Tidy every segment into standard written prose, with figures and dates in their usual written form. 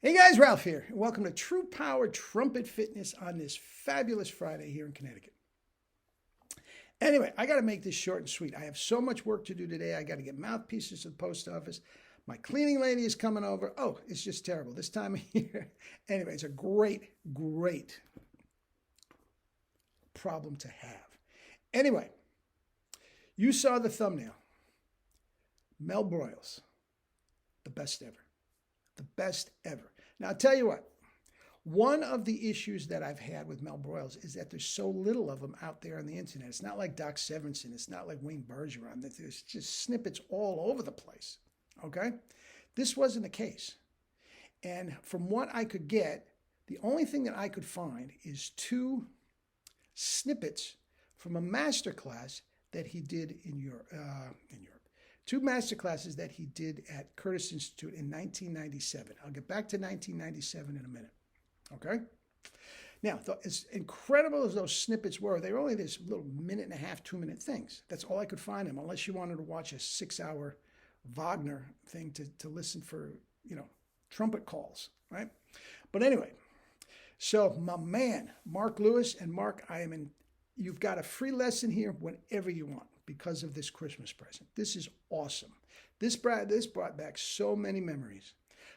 Hey guys, Ralph here, and welcome to True Power Trumpet Fitness on this fabulous Friday here in Connecticut. Anyway, I got to make this short and sweet. I have so much work to do today. I got to get mouthpieces to the post office. My cleaning lady is coming over. Oh, it's just terrible this time of year. Anyway, it's a great, great problem to have. Anyway, you saw the thumbnail. Mel Broyles, the best ever. The best ever. Now, I'll tell you what, one of the issues that I've had with Mel Broyles is that there's so little of them out there on the internet. It's not like Doc Severinsen. It's not like Wayne Bergeron. There's just snippets all over the place, okay? This wasn't the case. And from what I could get, the only thing that I could find is two snippets from a master class that he did in Europe. Two master classes that he did at Curtis Institute in 1997. I'll get back to 1997 in a minute. Okay? Now, as incredible as those snippets were, they were only this little minute and a half, 2-minute things. That's all I could find them, unless you wanted to watch a 6-hour Wagner thing to listen for, trumpet calls, right? But anyway, so my man, Mark Lewis, and Mark, you've got a free lesson here whenever you want, because of this Christmas present. This is awesome. This brought back so many memories.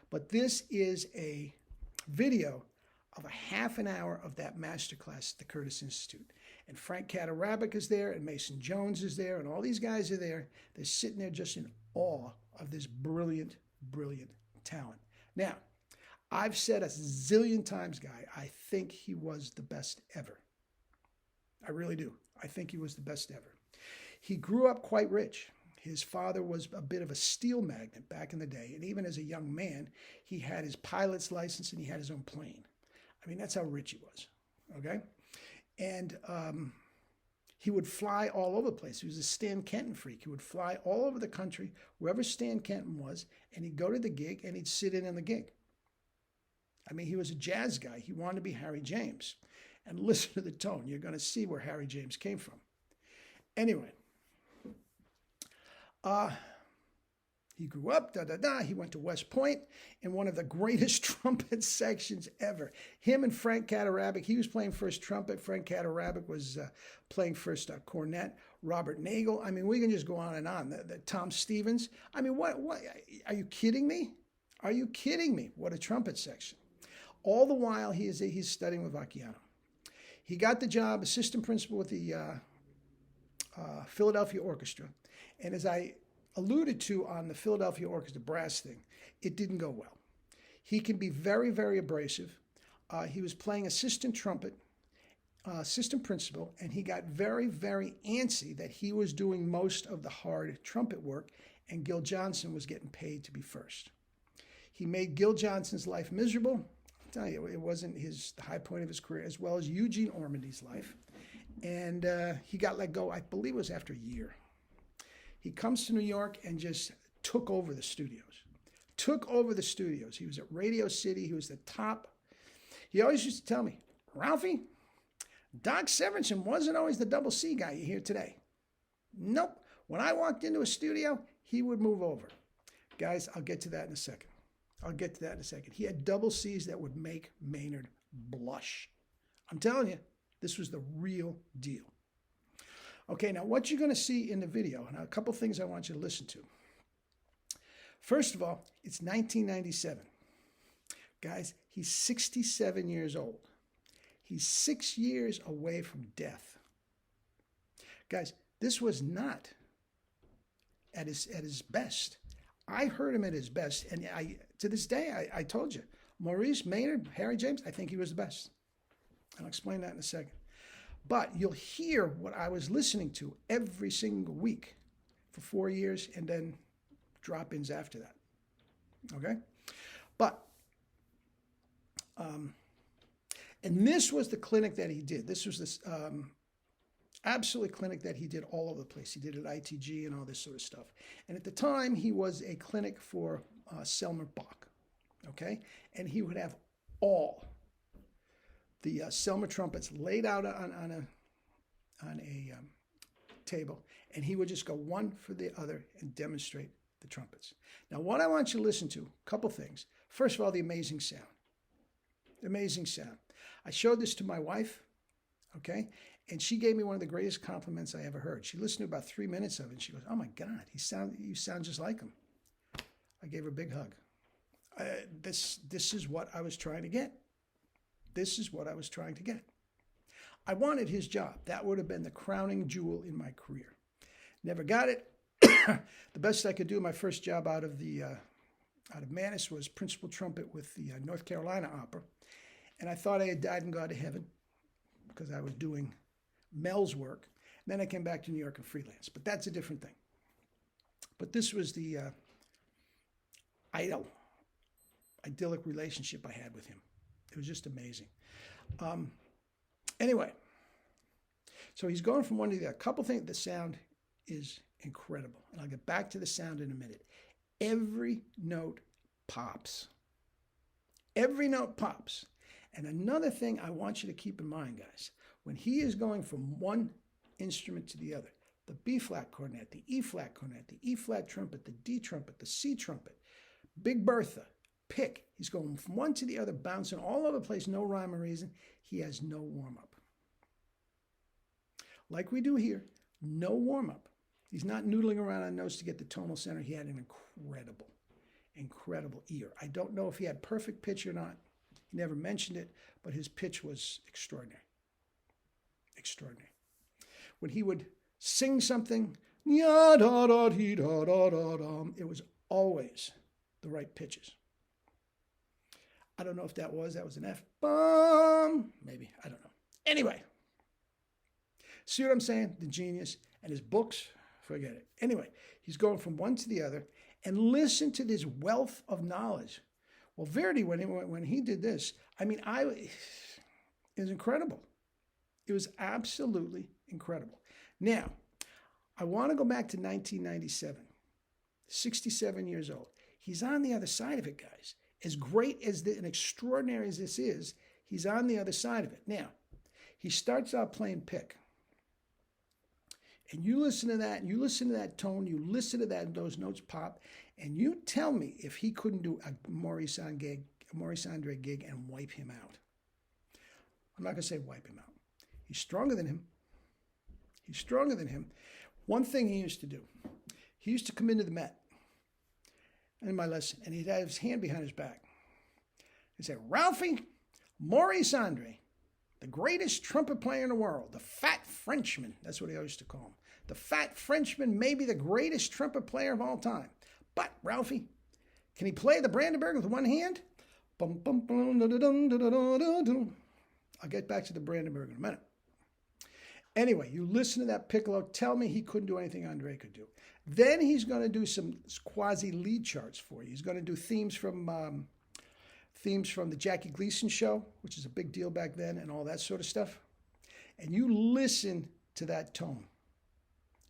But this is a video of a half an hour of that masterclass at the Curtis Institute. And Frank Catarabic is there, and Mason Jones is there, and all these guys are there. They're sitting there just in awe of this brilliant, brilliant talent. Now, I've said a zillion times, Guy, I think he was the best ever. I really do. I think he was the best ever. He grew up quite rich. His father was a bit of a steel magnate back in the day. And even as a young man, he had his pilot's license and he had his own plane. I mean, that's how rich he was. Okay? And he would fly all over the place. He was a Stan Kenton freak. He would fly all over the country, wherever Stan Kenton was, and he'd go to the gig and he'd sit in on the gig. I mean, he was a jazz guy. He wanted to be Harry James. And listen to the tone. You're going to see where Harry James came from. Anyway, he grew up, He went to West Point in one of the greatest trumpet sections ever. Him and Frank Catarabic, he was playing first trumpet. Frank Catarabic was playing first cornet. Robert Nagel. I mean, we can just go on and on. Tom Stevens. I mean, what? Are you kidding me? Are you kidding me? What a trumpet section. All the while, he's studying with Vacchiano. He got the job, assistant principal with the Philadelphia Orchestra. And as I alluded to on the Philadelphia Orchestra brass thing, it didn't go well. He can be very, very abrasive. He was playing assistant trumpet, assistant principal, and he got very, very antsy that he was doing most of the hard trumpet work, and Gil Johnson was getting paid to be first. He made Gil Johnson's life miserable. I'll tell you, it wasn't the high point of his career, as well as Eugene Ormandy's life. And he got let go, I believe it was after a year. He comes to New York and just took over the studios. Took over the studios. He was at Radio City. He was the top. He always used to tell me, Ralphie, Doc Severinsen wasn't always the double C guy you hear today. Nope. When I walked into a studio, he would move over. Guys, I'll get to that in a second. He had double C's that would make Maynard blush. I'm telling you, this was the real deal. Okay, now what you're going to see in the video, now a couple things I want you to listen to. First of all, it's 1997. Guys, he's 67 years old. He's 6 years away from death. Guys, this was not at his best. I heard him at his best, and to this day, I told you, Maurice, Maynard, Harry James, I think he was the best. I'll explain that in a second. But you'll hear what I was listening to every single week for 4 years, and then drop-ins after that. Okay? But, and this was the clinic that he did. This was this absolutely clinic that he did all over the place. He did at ITG and all this sort of stuff. And at the time, he was a clinic for Selmer Bach. Okay? And he would have all the Selmer trumpets laid out on a table, and he would just go one for the other and demonstrate the trumpets. Now, what I want you to listen to, a couple things. First of all, the amazing sound. The amazing sound. I showed this to my wife, okay? And she gave me one of the greatest compliments I ever heard. She listened to about 3 minutes of it, and she goes, "Oh, my God, you sound just like him." I gave her a big hug. This is what I was trying to get. This is what I was trying to get. I wanted his job. That would have been the crowning jewel in my career. Never got it. The best I could do, my first job out of Manus was principal trumpet with the North Carolina Opera. And I thought I had died and gone to heaven because I was doing Mel's work. And then I came back to New York and freelance. But that's a different thing. But this was the idyllic relationship I had with him. It was just amazing. Anyway, so he's going from one to the other. A couple things. The sound is incredible. And I'll get back to the sound in a minute. Every note pops. Every note pops. And another thing I want you to keep in mind, guys, when he is going from one instrument to the other, the B-flat cornet, the E-flat cornet, the E-flat trumpet, the D trumpet, the C trumpet, Big Bertha, pick. He's going from one to the other, bouncing all over the place, no rhyme or reason. He has no warm-up. Like we do here, no warm-up. He's not noodling around on notes to get the tonal center. He had an incredible ear. I don't know if he had perfect pitch or not. He never mentioned it, but his pitch was extraordinary. Extraordinary. When he would sing something, it was always the right pitches. I don't know if that was an F bomb. Maybe, I don't know. Anyway, see what I'm saying? The genius. And his books, forget it. Anyway, he's going from one to the other, and listen to this wealth of knowledge. Well, Verdi, when he did this, I mean, it was incredible. It was absolutely incredible. Now, I want to go back to 1997, 67 years old. He's on the other side of it, guys. As great as and extraordinary as this is, he's on the other side of it. Now, he starts out playing pick. And you listen to that, and you listen to that tone, you listen to that, and those notes pop, and you tell me if he couldn't do a Maurice Andre gig and wipe him out. I'm not going to say wipe him out. He's stronger than him. He's stronger than him. One thing he used to do, he used to come into the Met in my lesson, and he'd have his hand behind his back. He'd say, "Ralphie, Maurice Andre, the greatest trumpet player in the world, the Fat Frenchman." That's what he used to call him. The Fat Frenchman may be the greatest trumpet player of all time. But, Ralphie, can he play the Brandenburg with one hand? Bum, bum, bum, da, da, dum, da, da, da, da, da. I'll get back to the Brandenburg in a minute. Anyway, you listen to that piccolo. Tell me he couldn't do anything Andre could do. Then he's going to do some quasi-lead charts for you. He's going to do themes from the Jackie Gleason show, which is a big deal back then, and all that sort of stuff. And you listen to that tone.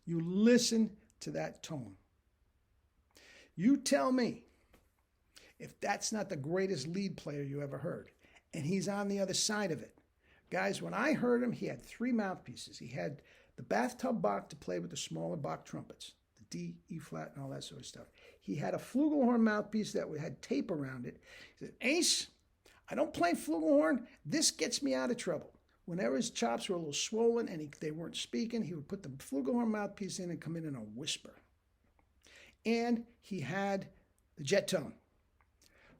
You listen to that tone. You tell me if that's not the greatest lead player you ever heard. And he's on the other side of it. Guys, when I heard him, he had 3 mouthpieces. He had the bathtub Bach to play with the smaller Bach trumpets, the D, E flat, and all that sort of stuff. He had a flugelhorn mouthpiece that had tape around it. He said, "Ace, I don't play flugelhorn. This gets me out of trouble." Whenever his chops were a little swollen and they weren't speaking, he would put the flugelhorn mouthpiece in and come in a whisper. And he had the jet tone,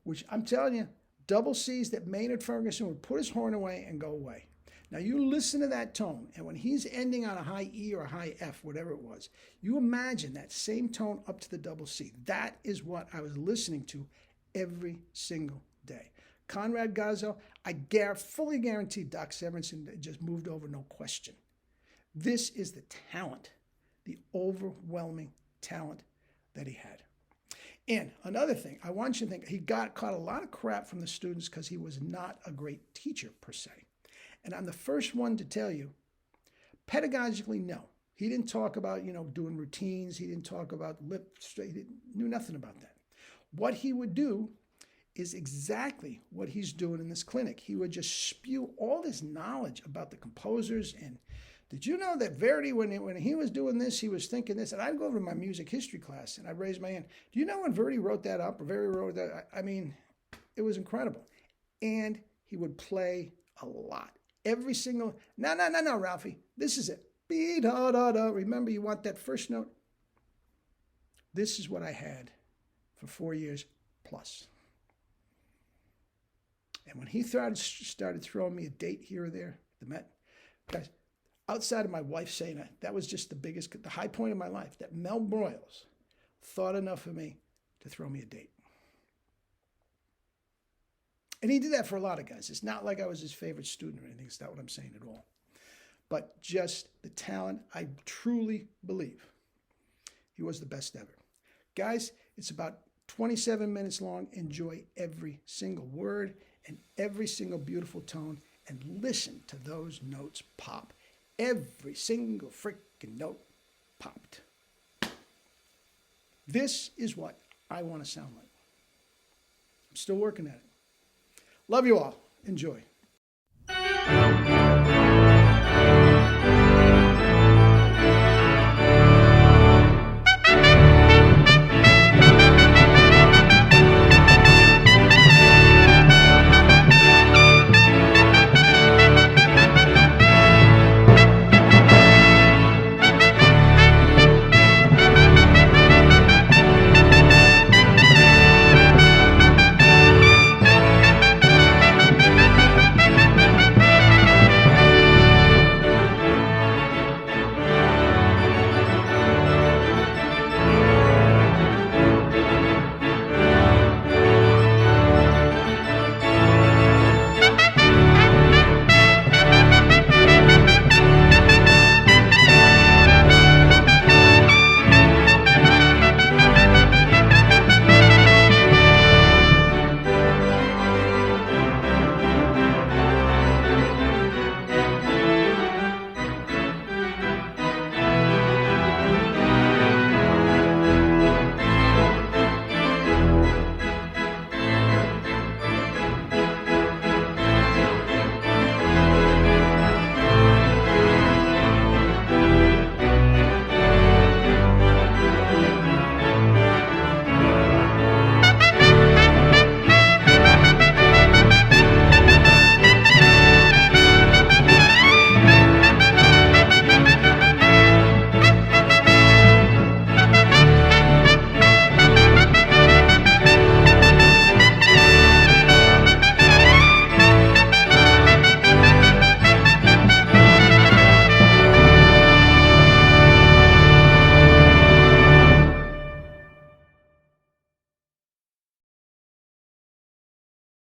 which I'm telling you, double C's that Maynard Ferguson would put his horn away and go away. Now you listen to that tone, and when he's ending on a high E or a high F, whatever it was, you imagine that same tone up to the double C. That is what I was listening to every single day. Conrad Gazzo, I fully guarantee Doc Severinsen just moved over, no question. This is the talent, the overwhelming talent that he had. And another thing, I want you to think, he caught a lot of crap from the students because he was not a great teacher per se. And I'm the first one to tell you, pedagogically, no. He didn't talk about, doing routines. He didn't talk about lip straight. He knew nothing about that. What he would do is exactly what he's doing in this clinic. He would just spew all this knowledge about the composers and Did you know that Verdi, when he was doing this, he was thinking this? And I'd go over to my music history class and I'd raise my hand. Do you know when Verdi wrote that up? Or Verdi wrote that? I mean, it was incredible. And he would play a lot. Every single, no, Ralphie. This is it. Be-da-da-da. Remember, you want that first note? This is what I had for 4 years plus. And when he started throwing me a date here or there, the Met, guys, outside of my wife saying that was just the high point of my life, that Mel Broyles thought enough of me to throw me a date. And he did that for a lot of guys. It's not like I was his favorite student or anything. It's not what I'm saying at all. But just the talent, I truly believe he was the best ever. Guys, it's about 27 minutes long. Enjoy every single word and every single beautiful tone and listen to those notes pop. Every single freaking note popped. This is what I want to sound like. I'm still working at it. Love you all. Enjoy.